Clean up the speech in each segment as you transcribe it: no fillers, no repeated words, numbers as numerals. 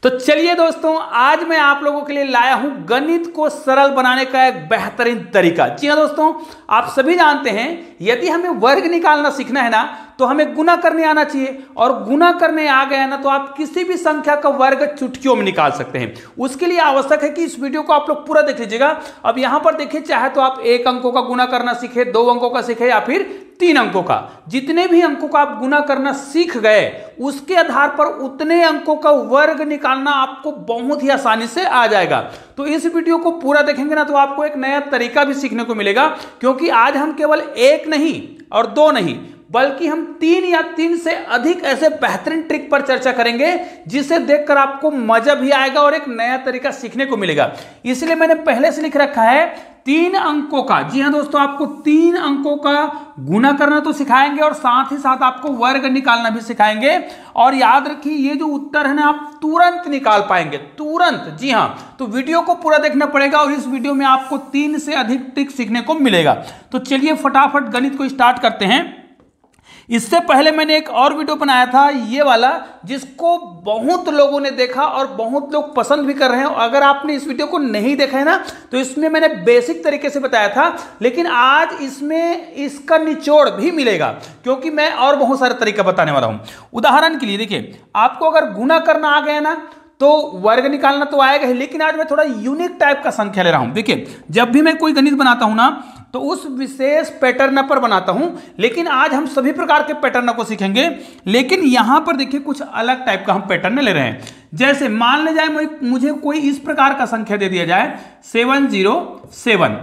तो चलिए दोस्तों, आज मैं आप लोगों के लिए लाया हूं गणित को सरल बनाने का एक बेहतरीन तरीका। जी हाँ दोस्तों, आप सभी जानते हैं यदि हमें वर्ग निकालना सीखना है ना तो हमें गुना करने आना चाहिए, और गुना करने आ गया ना तो आप किसी भी संख्या का वर्ग चुटकियों में निकाल सकते हैं। उसके लिए आवश्यक है कि इस वीडियो को आप लोग पूरा देख लीजिएगा। अब यहां पर देखिए, चाहे तो आप 1 अंकों का गुना करना सीखे, 2 अंकों का सीखे या फिर 3 अंकों का, जितने भी अंकों का आप गुना करना सीख गए उसके आधार पर उतने अंकों का वर्ग निकालना आपको बहुत ही आसानी से आ जाएगा। तो इस वीडियो को पूरा देखेंगे ना तो आपको एक नया तरीका भी सीखने को मिलेगा, क्योंकि आज हम केवल 1 नहीं और 2 नहीं बल्कि हम 3 या 3 से अधिक ऐसे बेहतरीन ट्रिक पर चर्चा करेंगे जिसे देखकर आपको मजा भी आएगा और एक नया तरीका सीखने को मिलेगा। इसलिए मैंने पहले से लिख रखा है 3 अंकों का। जी हाँ दोस्तों, आपको 3 अंकों का गुना करना तो सिखाएंगे और साथ ही साथ आपको वर्ग निकालना भी सिखाएंगे। और याद रखिए, ये जो उत्तर है ना आप तुरंत निकाल पाएंगे, तुरंत। जी हाँ, तो वीडियो को पूरा देखना पड़ेगा और इस वीडियो में आपको 3 से अधिक ट्रिक सीखने को मिलेगा। तो चलिए फटाफट गणित को स्टार्ट करते हैं। इससे पहले मैंने एक और वीडियो बनाया था, ये वाला, जिसको बहुत लोगों ने देखा और बहुत लोग पसंद भी कर रहे हैं। अगर आपने इस वीडियो को नहीं देखा है ना तो इसमें मैंने बेसिक तरीके से बताया था, लेकिन आज इसमें इसका निचोड़ भी मिलेगा, क्योंकि मैं और बहुत सारे तरीका बताने वाला हूं। उदाहरण के लिए देखिए, आपको अगर गुना करना आ गया ना तो वर्ग निकालना तो आएगा ही, लेकिन आज मैं थोड़ा यूनिक टाइप का संख्या ले रहा हूं। देखिए, जब भी मैं कोई गणित बनाता हूं ना तो उस विशेष पैटर्न पर बनाता हूं, लेकिन आज हम सभी प्रकार के पैटर्न को सीखेंगे। लेकिन यहां पर देखिए, कुछ अलग टाइप का हम पैटर्न ले रहे हैं। जैसे मान ले जाए मुझे कोई इस प्रकार का संख्या दे दिया जाए 707,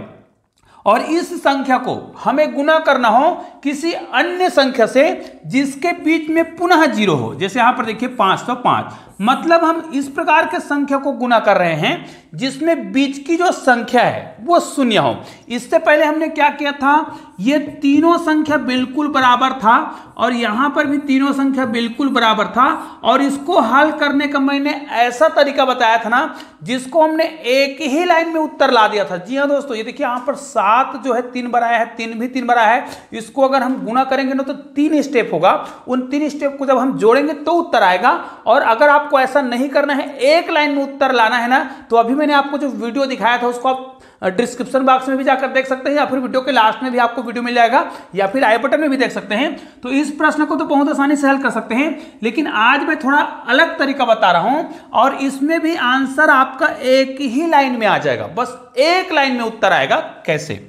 और इस संख्या को हमें गुना करना हो किसी अन्य संख्या से जिसके बीच में पुनः 0 हो। जैसे यहां पर देखिए 505, मतलब हम इस प्रकार के संख्या को गुना कर रहे हैं जिसमें बीच की जो संख्या है वो 0 हो। इससे पहले हमने क्या किया था, ये तीनों संख्या बिल्कुल बराबर था और यहां पर भी तीनों संख्या बिल्कुल बराबर था, और इसको हल करने का मैंने ऐसा तरीका बताया था ना जिसको हमने एक ही लाइन में उत्तर ला दिया था। जी हाँ दोस्तों, ये देखिए, यहां पर 7 जो है 3 बार आया है, 3 भी 3 बार आया है। इसको अगर हम गुना करेंगे ना तो 3 स्टेप होगा, उन 3 स्टेप को जब हम जोड़ेंगे तो उत्तर आएगा। और अगर आपको ऐसा नहीं करना है, एक लाइन में उत्तर लाना है ना, तो अभी मैंने आपको जो वीडियो दिखाया था उसको आप डिस्क्रिप्शन बॉक्स में भी जाकर देख सकते हैं, या फिर वीडियो के लास्ट में भी आपको वीडियो मिल जाएगा, या फिर आई बटन में भी देख सकते हैं। तो इस प्रश्न को तो बहुत आसानी से हल कर सकते हैं, लेकिन आज मैं थोड़ा अलग तरीका बता रहा हूं और इसमें भी आंसर आपका एक ही लाइन में आ जाएगा। बस एक लाइन में उत्तर आएगा। कैसे?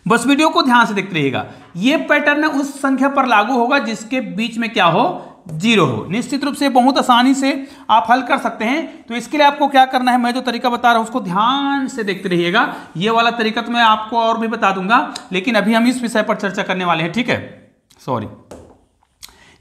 बस वीडियो को ध्यान से देखते रहिएगा। यह पैटर्न उस संख्या पर लागू होगा जिसके बीच में क्या हो, 0 हो। निश्चित रूप से बहुत आसानी से आप हल कर सकते हैं। तो इसके लिए आपको क्या करना है, मैं जो तरीका बता रहा हूं उसको ध्यान से देखते रहिएगा। ये वाला तरीका तो मैं आपको और भी बता दूंगा, लेकिन अभी हम इस विषय पर चर्चा करने वाले हैं। ठीक है, सॉरी।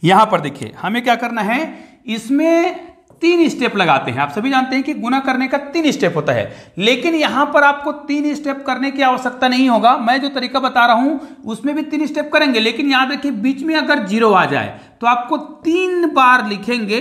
यहां पर देखिए, हमें क्या करना है, इसमें 3 स्टेप लगाते हैं। आप सभी जानते हैं कि गुना करने का 3 स्टेप होता है, लेकिन यहां पर आपको 3 स्टेप करने की आवश्यकता नहीं होगा। मैं जो तरीका बता रहा हूं उसमें भी 3 स्टेप करेंगे, लेकिन याद रखिए बीच में अगर 0 आ जाए तो आपको 3 बार लिखेंगे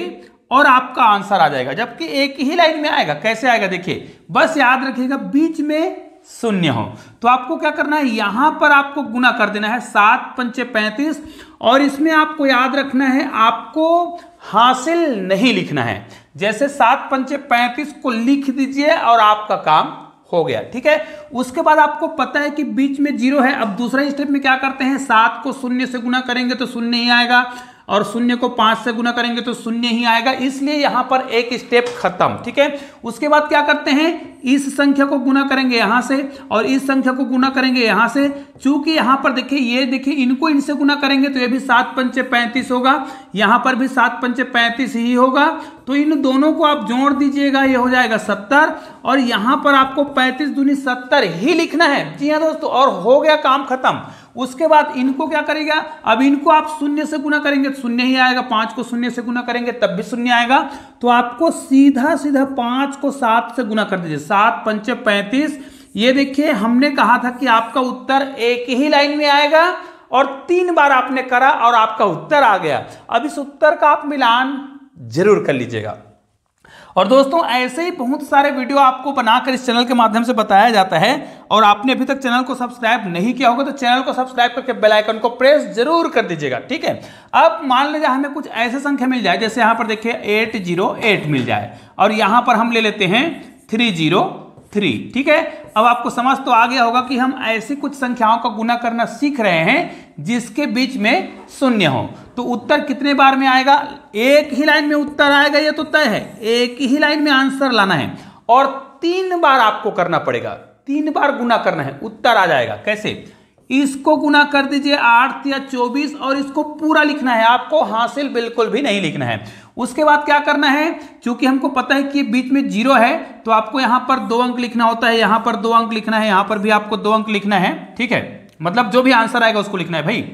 और आपका आंसर आ जाएगा, जबकि एक ही लाइन में आएगा। कैसे आएगा देखिए, बस याद रखिएगा बीच में 0 हो तो आपको क्या करना है, यहां पर आपको गुना कर देना है 7 पंचे 35, और इसमें आपको याद रखना है, आपको हासिल नहीं लिखना है। जैसे 7 पंचे 35 को लिख दीजिए और आपका काम हो गया। ठीक है, उसके बाद आपको पता है कि बीच में 0 है। अब दूसरा स्टेप में क्या करते हैं, 7 को 0 से गुना करेंगे तो 0 ही आएगा, और 0 को 5 से गुना करेंगे तो 0 ही आएगा, इसलिए यहां पर एक स्टेप खत्म। ठीक है, उसके बाद क्या करते हैं, इस संख्या को गुना करेंगे यहां से और इस संख्या को गुना करेंगे यहां से। चूंकि यहां पर देखिए, ये देखिए, इनको इनसे गुना करेंगे तो ये भी 7 पंचे 35 होगा, यहां पर भी 7 पंचे 35 ही होगा, तो इन दोनों को आप जोड़ दीजिएगा, ये हो जाएगा 70, और यहां पर आपको 35 दूनी 70 ही लिखना है। जी हाँ दोस्तों, और हो गया काम खत्म। उसके बाद इनको क्या करेगा, अब इनको आप 0 से गुना करेंगे तो 0 ही आएगा, 5 को 0 से गुना करेंगे तब भी 0 आएगा, तो आपको सीधा सीधा 5 को 7 से गुना कर दीजिए, 7 पंचे 35। ये देखिए, हमने कहा था कि आपका उत्तर एक ही लाइन में आएगा, और 3 बार आपने करा और आपका उत्तर आ गया। अब इस उत्तर का आप मिलान जरूर कर लीजिएगा। और दोस्तों ऐसे ही बहुत सारे वीडियो आपको बनाकर इस चैनल के माध्यम से बताया जाता है, और आपने अभी तक चैनल को सब्सक्राइब नहीं किया होगा तो चैनल को सब्सक्राइब करके बेल आइकन को प्रेस जरूर कर दीजिएगा, ठीक है। अब मान लीजिए हमें कुछ ऐसे संख्या मिल जाए, जैसे यहां पर देखिए 808 मिल जाए और यहां पर हम ले लेते हैं 303, ठीक है। अब आपको समझ तो आ गया होगा कि हम ऐसी कुछ संख्याओं का गुना करना सीख रहे हैं जिसके बीच में शून्य हो। तो उत्तर कितने बार में आएगा? एक ही लाइन में उत्तर आएगा, ये तो तय है। एक ही लाइन में आंसर लाना है और 3 बार आपको करना पड़ेगा, 3 बार गुना करना है, उत्तर आ जाएगा। कैसे? इसको गुना कर दीजिए 8 या 24 और इसको पूरा लिखना है, आपको हासिल बिल्कुल भी नहीं लिखना है। उसके बाद क्या करना है, क्योंकि हमको पता है कि बीच में 0 है तो आपको यहां पर 2 अंक लिखना होता है, यहां पर 2 अंक लिखना है, यहां पर भी आपको 2 अंक लिखना है, ठीक है। मतलब जो भी आंसर आएगा उसको लिखना है भाई।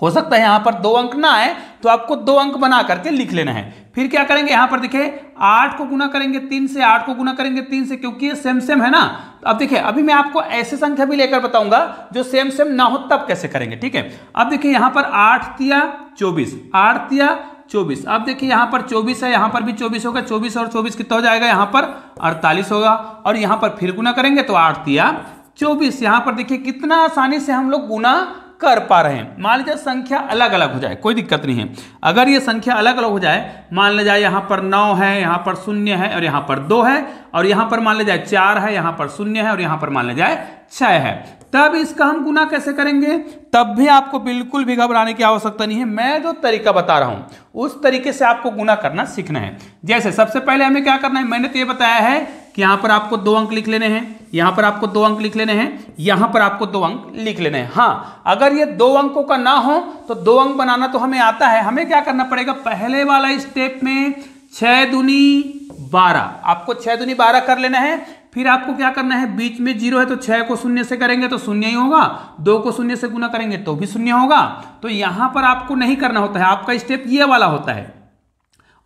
हो सकता है यहां पर 2 अंक ना आए तो आपको 2 अंक बना करके लिख लेना है। फिर क्या करेंगे, यहां पर देखिए 8 को गुना करेंगे 3 से, 8 को गुना करेंगे 3 से, क्योंकि ये सेम सेम है ना। अब देखिए अभी मैं आपको ऐसे संख्या भी लेकर बताऊंगा जो सेम सेम ना हो, तब कैसे करेंगे, ठीक है। अब देखिए यहां पर 8 तिया 24, 8 तिया 24। अब देखिए यहां पर 24 है, यहां पर भी 24 होगा, 24 और 24 कितना हो जाएगा, यहां पर 48 होगा। और यहां पर फिर गुना करेंगे तो 8 तिया 24। यहां पर देखिए कितना आसानी से हम लोग गुना कर पा रहे हैं। मान लीजिए संख्या अलग अलग हो जाए, कोई दिक्कत नहीं है। अगर ये संख्या अलग अलग हो जाए, मान लीजिए यहाँ पर 9 है, यहाँ पर 0 है और यहाँ पर 2 है, और यहाँ पर मान लीजिए 4 है, यहाँ पर 0 है और यहाँ पर मान लीजिए 6 है, तब इसका हम गुना कैसे करेंगे? तब भी आपको बिल्कुल भी घबराने की आवश्यकता नहीं है। मैं जो तरीका बता रहा हूं उस तरीके से आपको गुना करना सीखना है। जैसे सबसे पहले हमें क्या करना है, मैंने तो ये बताया है कि यहां पर आपको 2 अंक लिख लेने हैं, यहां पर आपको 2 अंक लिख लेने हैं, यहां पर आपको 2 अंक लिख लेने हैं। हाँ, अगर ये 2 अंकों का ना हो तो 2 अंक बनाना तो हमें आता है। हमें क्या करना पड़ेगा, पहले वाला स्टेप में 6 दूनी 12, आपको 6 दूनी 12 कर लेना है। फिर आपको क्या करना है, बीच में 0 है तो 6 को 0 से करेंगे तो 0 ही होगा, 2 को 0 से गुना करेंगे तो भी 0 होगा। तो यहां पर आपको नहीं करना होता है, आपका स्टेप ये वाला होता है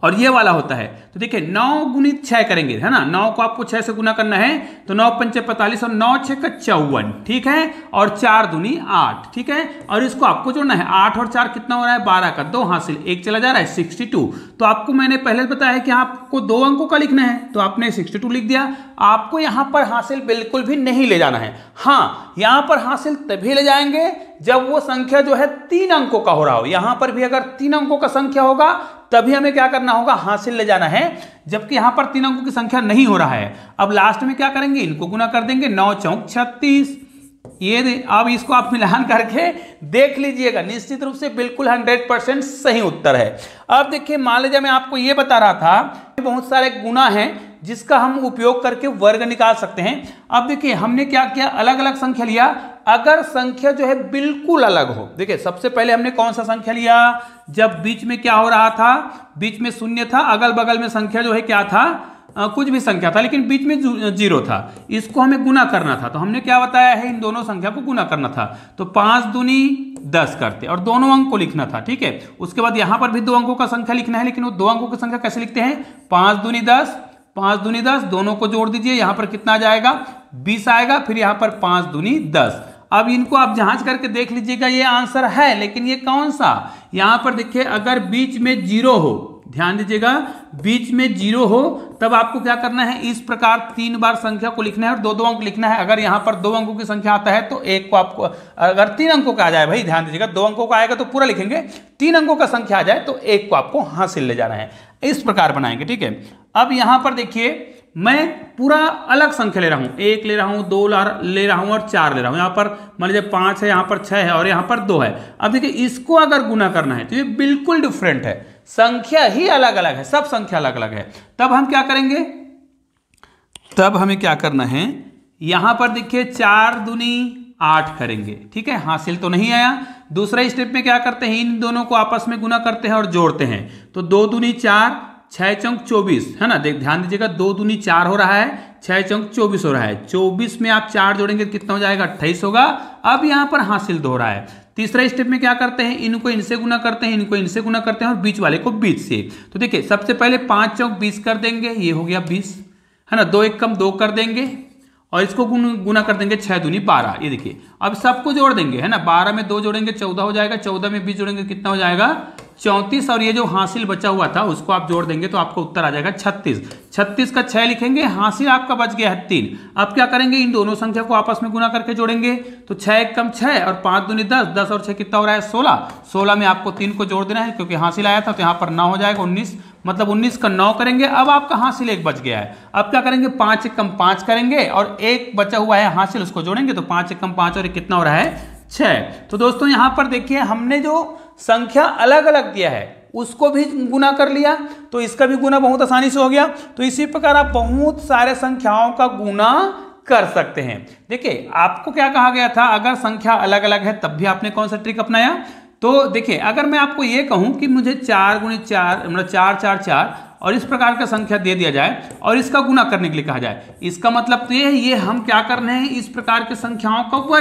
और ये वाला होता है। तो देखिए 9 गुणित 6 करेंगे, है ना। 9 को आपको 6 से गुना करना है तो 9 पंचे 45 और 9 6 का 54, ठीक है। और 4 दूनी 8, ठीक है। और इसको आपको जोड़ना है, 8 और 4 कितना हो रहा है, 12 का 2 हासिल, 1 चला जा रहा है 62। तो आपको मैंने पहले बताया है कि आपको 2 अंकों का लिखना है, तो आपने 62 लिख दिया। आपको यहां पर हासिल बिल्कुल भी नहीं ले जाना है। हाँ, यहां पर हासिल तभी ले जाएंगे जब वो संख्या जो है 3 अंकों का हो रहा हो। यहां पर भी अगर 3 अंकों का संख्या होगा तभी हमें क्या करना होगा, हासिल ले जाना है, जबकि यहां पर 3 अंकों की संख्या नहीं हो रहा है। अब लास्ट में क्या करेंगे, इनको गुना कर देंगे, 9 चौक 36। ये अब इसको आप मिलान करके देख लीजिएगा, निश्चित रूप से बिल्कुल 100% सही उत्तर है। अब देखिए मान लीजिए मैं आपको ये बता रहा था बहुत सारे गुना हैं जिसका हम उपयोग करके वर्ग निकाल सकते हैं। अब देखिए हमने क्या किया, अलग अलग संख्या लिया। अगर संख्या जो है बिल्कुल अलग हो, देखिए सबसे पहले हमने कौन सा संख्या लिया, जब बीच में क्या हो रहा था, बीच में 0 था, अगल बगल में संख्या जो है क्या था, कुछ भी संख्या था लेकिन बीच में 0 था, इसको हमें गुना करना था। तो हमने क्या बताया है, इन दोनों संख्या को गुना करना था। तो 5 दूनी 10 करते और दोनों अंक को लिखना था, ठीक है। उसके बाद यहां पर भी 2 अंकों का संख्या लिखना है, लेकिन वो 2 अंकों की संख्या कैसे लिखते हैं, 5 दूनी 10, 5 दूनी 10, दोनों को जोड़ दीजिए, यहां पर कितना आ जाएगा, 20 आएगा। फिर यहां पर 5 दूनी 10। अब इनको आप जांच करके देख लीजिएगा, ये आंसर है, लेकिन ये कौन सा, यहां पर देखिए अगर बीच में 0 हो, ध्यान दीजिएगा, बीच में 0 हो तब आपको क्या करना है, इस प्रकार 3 बार संख्या को लिखना है और 2-2 अंक लिखना है। अगर यहां पर 2 अंकों की संख्या आता है तो एक को आपको, अगर 3 अंकों का आ जाए, भाई ध्यान दीजिएगा, 2 अंकों का आएगा तो पूरा लिखेंगे, 3 अंकों का संख्या आ जाए तो एक को आपको हासिल ले जाना है। इस प्रकार बनाएंगे, ठीक है। अब यहां पर देखिए मैं पूरा अलग संख्या ले रहा हूं, 1 ले रहा हूं, 2 ले रहा हूं और 4 ले रहा हूं। यहां पर मान लीजिए 5 है, यहां पर 6 है और यहां पर 2 है। अब देखिए इसको अगर गुना करना है तो ये बिल्कुल डिफरेंट है, संख्या ही अलग अलग है, सब संख्या अलग अलग है। तब हम क्या करेंगे, तब हमें क्या करना है, यहां पर देखिए 4 दूनी 8 करेंगे, ठीक है। हासिल तो नहीं आया। दूसरा स्टेप में क्या करते हैं, इन दोनों को आपस में गुना करते हैं और जोड़ते हैं। तो 2 दूनी 4, 6 चौक 24, है ना। ध्यान दीजिएगा, 2 दूनी 4 हो रहा है, 6 चौक 24 हो रहा है। 24 में आप 4 जोड़ेंगे कितना हो जाएगा, 28 होगा। अब यहां पर हासिल दो रहा है। तीसरा स्टेप में क्या करते हैं, इनको इनसे गुना करते हैं, इनको इनसे गुना करते हैं और बीच वाले को बीच से। तो देखिए सबसे पहले 5 चौक 20 कर देंगे, ये हो गया 20, है ना। 2 एक कम 2 कर देंगे और इसको गुना कर देंगे 6 दूनी 12। ये देखिए अब सबको जोड़ देंगे, है ना। 12 में 2 जोड़ेंगे 14 हो जाएगा, 14 में 20 जोड़ेंगे कितना हो जाएगा 34, और ये जो हासिल बचा हुआ था उसको आप जोड़ देंगे तो आपको उत्तर आ जाएगा 36। 36 का 6 लिखेंगे, हासिल आपका बच गया है 3। अब क्या करेंगे, इन दोनों संख्या को आपस में गुना करके जोड़ेंगे तो 6 एक कम 6 और 5 दूनी 10, 10 और 6 कितना हो रहा है 16। 16 में आपको 3 को जोड़ देना है क्योंकि हासिल आया था, तो यहाँ पर 9 हो जाएगा 19, मतलब 19 का 9 करेंगे। अब आपका हासिल 1 बच गया है। अब क्या करेंगे, 5 एक कम 5 करेंगे और 1 बचा हुआ है हासिल, उसको जोड़ेंगे तो 5 एक कम 5 और कितना हो रहा है 6। तो दोस्तों यहाँ पर देखिए हमने जो संख्या अलग अलग दिया है उसको भी गुना कर लिया, तो इसका भी गुना बहुत आसानी से हो गया। तो इसी प्रकार आप बहुत सारे संख्याओं का गुना कर सकते हैं। देखिए आपको क्या कहा गया था, अगर संख्या अलग अलग है तब भी आपने कौन सा ट्रिक अपनाया। तो देखिए अगर मैं आपको ये कहूं कि मुझे 4 गुणी 4 मतलब 4 4 4 और इस प्रकार का संख्या दे दिया जाए और इसका गुना करने के लिए कहा जाए, इसका मतलब तो ये है, ये हम क्या कर रहे हैं, इस प्रकार की संख्याओं का वर्ग